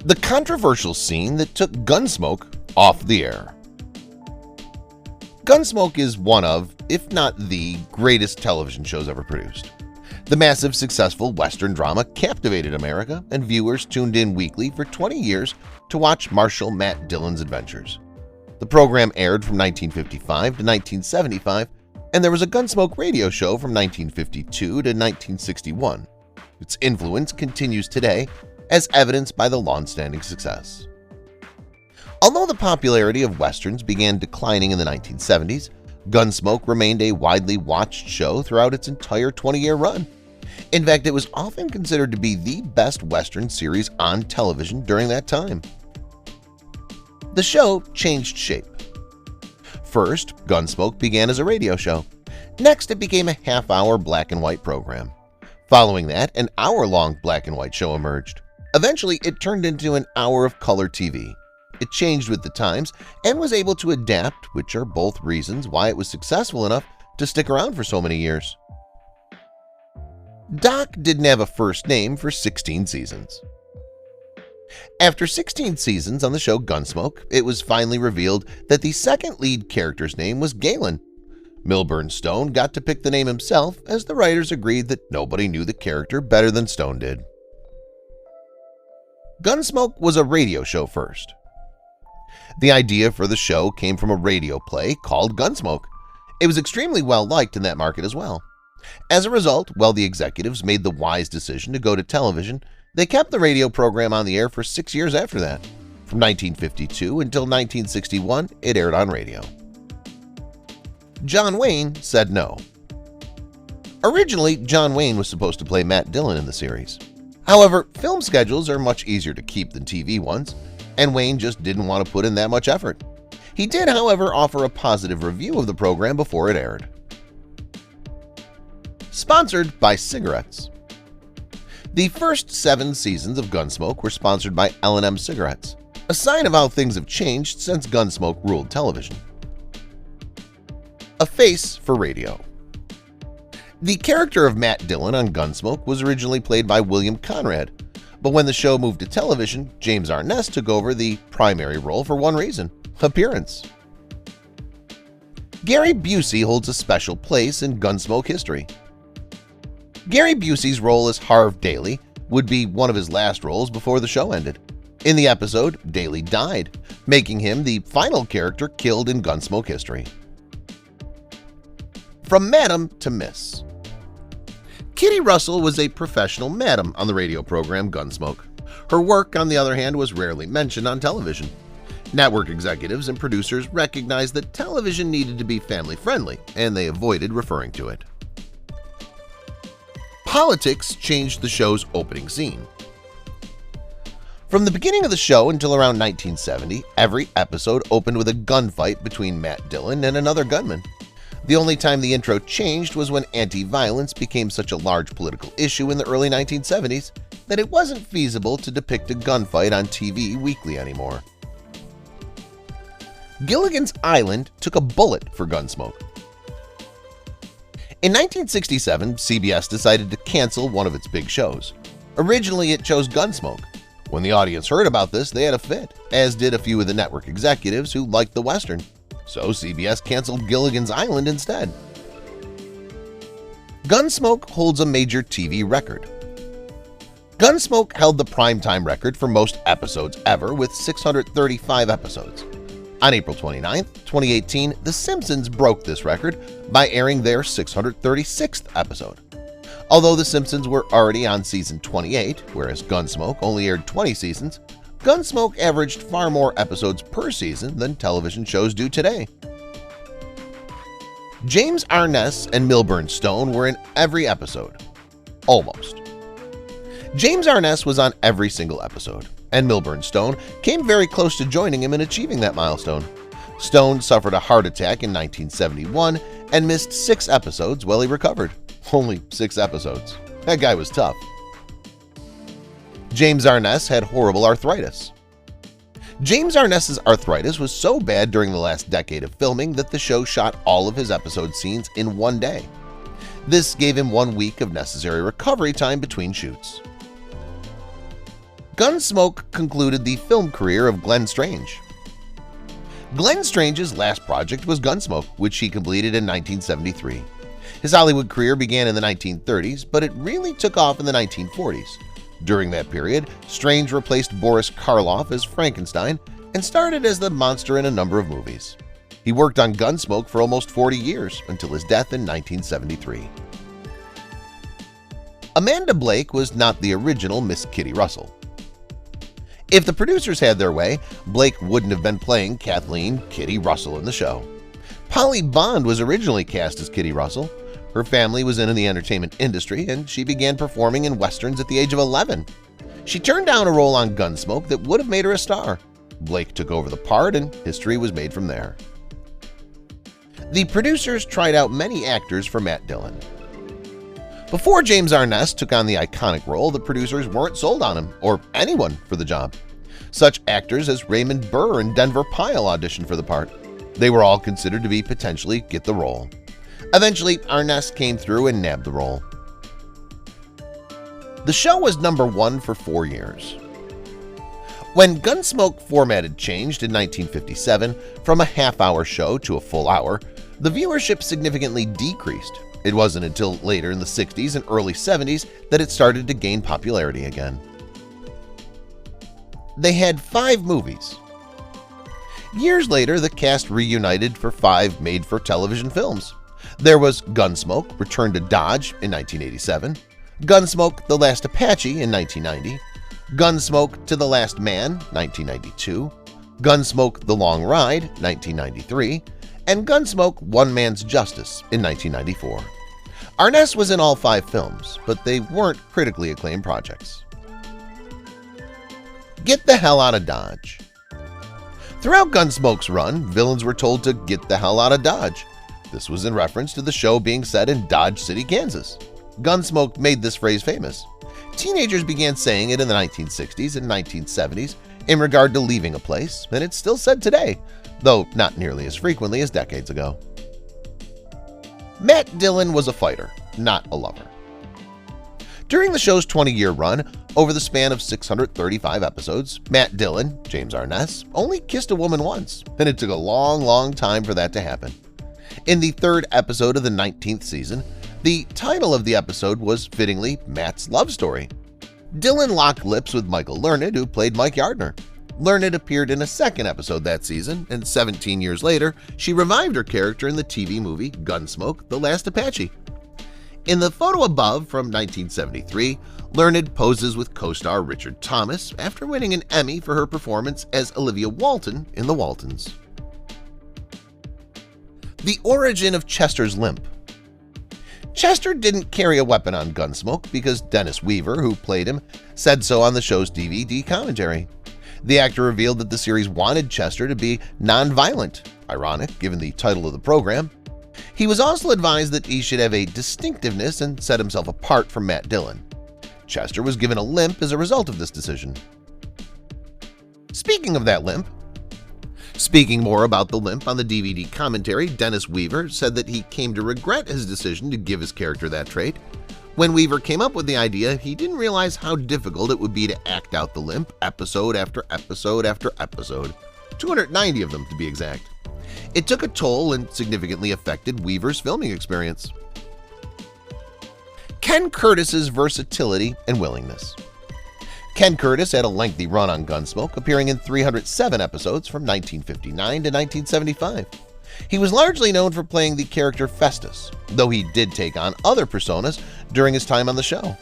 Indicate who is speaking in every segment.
Speaker 1: The controversial scene that took Gunsmoke off the air. Gunsmoke is one of, if not the greatest television shows ever produced. The massive, successful Western drama captivated America, and viewers tuned in weekly for 20 years to watch Marshal Matt Dillon's adventures. The program aired from 1955 to 1975, and there was a Gunsmoke radio show from 1952 to 1961. Its influence continues today, as evidenced by the long-standing success. Although the popularity of Westerns began declining in the 1970s, Gunsmoke remained a widely watched show throughout its entire 20-year run. In fact, it was often considered to be the best Western series on television during that time. The show changed shape. First, Gunsmoke began as a radio show. Next, it became a half-hour black-and-white program. Following that, an hour-long black-and-white show emerged. Eventually, it turned into an hour of color TV. It changed with the times and was able to adapt, which are both reasons why it was successful enough to stick around for so many years. Doc didn't have a first name for 16 seasons. After 16 seasons on the show Gunsmoke, it was finally revealed that the second lead character's name was Galen. Milburn Stone got to pick the name himself, as the writers agreed that nobody knew the character better than Stone did. Gunsmoke was a radio show first. The idea for the show came from a radio play called Gunsmoke. It was extremely well-liked in that market as well. As a result, while the executives made the wise decision to go to television, they kept the radio program on the air for 6 years after that. From 1952 until 1961, it aired on radio. John Wayne said no. Originally, John Wayne was supposed to play Matt Dillon in the series. However, film schedules are much easier to keep than TV ones, and Wayne just didn't want to put in that much effort. He did, however, offer a positive review of the program before it aired. Sponsored by cigarettes. The first 7 seasons of Gunsmoke were sponsored by L&M cigarettes, a sign of how things have changed since Gunsmoke ruled television. A face for radio. The character of Matt Dillon on Gunsmoke was originally played by William Conrad, but when the show moved to television, James Arness took over the primary role for one reason: appearance. Gary Busey holds a special place in Gunsmoke history. Gary Busey's role as Harv Daly would be one of his last roles before the show ended. In the episode, Daly died, making him the final character killed in Gunsmoke history. From Madam to Miss. Kitty Russell was a professional madam on the radio program Gunsmoke. Her work, on the other hand, was rarely mentioned on television. Network executives and producers recognized that television needed to be family-friendly, and they avoided referring to it. Politics changed the show's opening scene. From the beginning of the show until around 1970, every episode opened with a gunfight between Matt Dillon and another gunman. The only time the intro changed was when anti-violence became such a large political issue in the early 1970s that it wasn't feasible to depict a gunfight on TV weekly anymore. Gilligan's Island took a bullet for Gunsmoke. In 1967, CBS decided to cancel one of its big shows. Originally, it chose Gunsmoke. When the audience heard about this, they had a fit, as did a few of the network executives who liked the Western. So CBS canceled Gilligan's Island instead. Gunsmoke holds a major TV record. Gunsmoke held the primetime record for most episodes ever with 635 episodes. On April 29, 2018, The Simpsons broke this record by airing their 636th episode. Although The Simpsons were already on season 28, whereas Gunsmoke only aired 20 seasons, Gunsmoke averaged far more episodes per season than television shows do today. James Arness and Milburn Stone were in every episode. Almost. James Arness was on every single episode, and Milburn Stone came very close to joining him in achieving that milestone. Stone suffered a heart attack in 1971 and missed 6 episodes while he recovered. Only 6 episodes. That guy was tough. James Arness had horrible arthritis. James Arness's arthritis was so bad during the last decade of filming that the show shot all of his episode scenes in one day. This gave him 1 week of necessary recovery time between shoots. Gunsmoke concluded the film career of Glenn Strange. Glenn Strange's last project was Gunsmoke, which he completed in 1973. His Hollywood career began in the 1930s, but it really took off in the 1940s. During that period, Strange replaced Boris Karloff as Frankenstein and started as the monster in a number of movies. He worked on Gunsmoke for almost 40 years until his death in 1973. Amanda Blake was not the original Miss Kitty Russell. If the producers had their way, Blake wouldn't have been playing Kathleen Kitty Russell in the show. Polly Bond was originally cast as Kitty Russell. Her family was in the entertainment industry, and she began performing in westerns at the age of 11. She turned down a role on Gunsmoke that would have made her a star. Blake took over the part, and history was made from there. The producers tried out many actors for Matt Dillon. Before James Arness took on the iconic role, the producers weren't sold on him or anyone for the job. Such actors as Raymond Burr and Denver Pyle auditioned for the part. They were all considered to be potentially get the role. Eventually, Arness came through and nabbed the role. The show was #1 for 4 years. When Gunsmoke formatted changed in 1957 from a half-hour show to a full hour, the viewership significantly decreased. It wasn't until later in the 60s and early 70s that it started to gain popularity again. They had 5 movies. Years later, the cast reunited for 5 made-for-television films. There was Gunsmoke, Return to Dodge in 1987, Gunsmoke, The Last Apache in 1990, Gunsmoke, To the Last Man 1992, Gunsmoke, The Long Ride 1993, and Gunsmoke, One Man's Justice in 1994. Arness was in all 5 films, but they weren't critically acclaimed projects. Get the hell out of Dodge. Throughout Gunsmoke's run, villains were told to get the hell out of Dodge. This was in reference to the show being set in Dodge City, Kansas. Gunsmoke made this phrase famous. Teenagers began saying it in the 1960s and 1970s in regard to leaving a place, and it's still said today, though not nearly as frequently as decades ago. Matt Dillon was a fighter, not a lover. During the show's 20-year run, over the span of 635 episodes, Matt Dillon, James Arness, only kissed a woman once, and it took a long time for that to happen. In the 3rd episode of the 19th season, the title of the episode was fittingly Matt's Love Story. Dillon locked lips with Michael Learned, who played Mike Yardner. Learned appeared in a 2nd episode that season, and 17 years later, she revived her character in the TV movie Gunsmoke, The Last Apache. In the photo above from 1973, Learned poses with co-star Richard Thomas after winning an Emmy for her performance as Olivia Walton in The Waltons. The origin of Chester's limp. Chester didn't carry a weapon on Gunsmoke because Dennis Weaver, who played him, said so on the show's DVD commentary. The actor revealed that the series wanted Chester to be non-violent, ironic given the title of the program. He was also advised that he should have a distinctiveness and set himself apart from Matt Dillon. Chester was given a limp as a result of this decision. Speaking of that limp, speaking more about the limp on the DVD commentary, Dennis Weaver said that he came to regret his decision to give his character that trait. When Weaver came up with the idea, he didn't realize how difficult it would be to act out the limp episode after episode after episode, 290 of them to be exact. It took a toll and significantly affected Weaver's filming experience. Ken Curtis's versatility and willingness. Ken Curtis had a lengthy run on Gunsmoke, appearing in 307 episodes from 1959 to 1975. He was largely known for playing the character Festus, though he did take on other personas during his time on the show.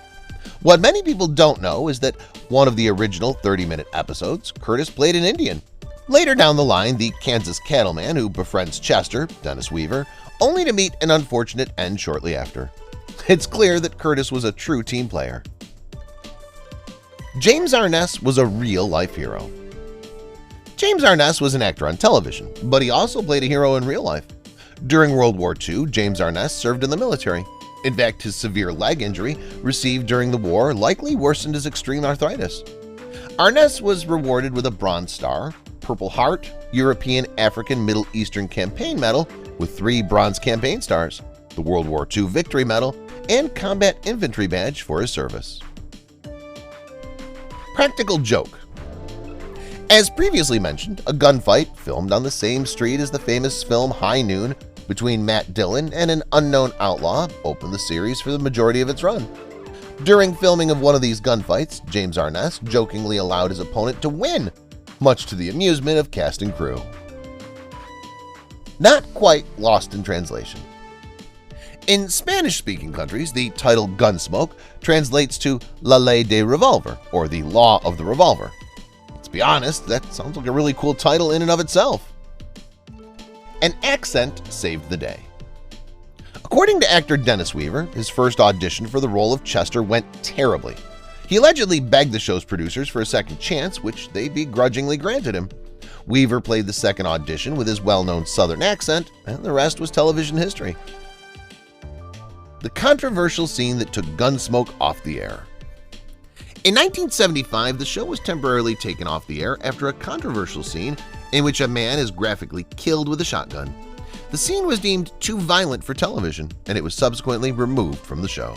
Speaker 1: What many people don't know is that one of the original 30-minute episodes, Curtis played an Indian. Later down the line, the Kansas cattleman who befriends Chester, Dennis Weaver, only to meet an unfortunate end shortly after. It's clear that Curtis was a true team player. James Arness was a real-life hero. James Arness was an actor on television, but he also played a hero in real life. During World War II, James Arness served in the military. In fact, his severe leg injury received during the war likely worsened his extreme arthritis. Arness was rewarded with a Bronze Star, Purple Heart, European, African, Middle Eastern Campaign Medal with 3 Bronze Campaign Stars, the World War II Victory Medal, and Combat Infantry Badge for his service. Practical joke. As previously mentioned, a gunfight filmed on the same street as the famous film High Noon between Matt Dillon and an unknown outlaw opened the series for the majority of its run. During filming of one of these gunfights, James Arness jokingly allowed his opponent to win, much to the amusement of cast and crew. Not quite lost in translation. In Spanish-speaking countries, the title Gunsmoke translates to La Ley de Revolver, or the Law of the Revolver. Let's be honest, that sounds like a really cool title in and of itself. An accent saved the day. According to actor Dennis Weaver, his first audition for the role of Chester went terribly. He allegedly begged the show's producers for a second chance, which they begrudgingly granted him. Weaver played the second audition with his well-known Southern accent, and the rest was television history. The controversial scene that took Gunsmoke off the air. In 1975, the show was temporarily taken off the air after a controversial scene in which a man is graphically killed with a shotgun. The scene was deemed too violent for television, and it was subsequently removed from the show.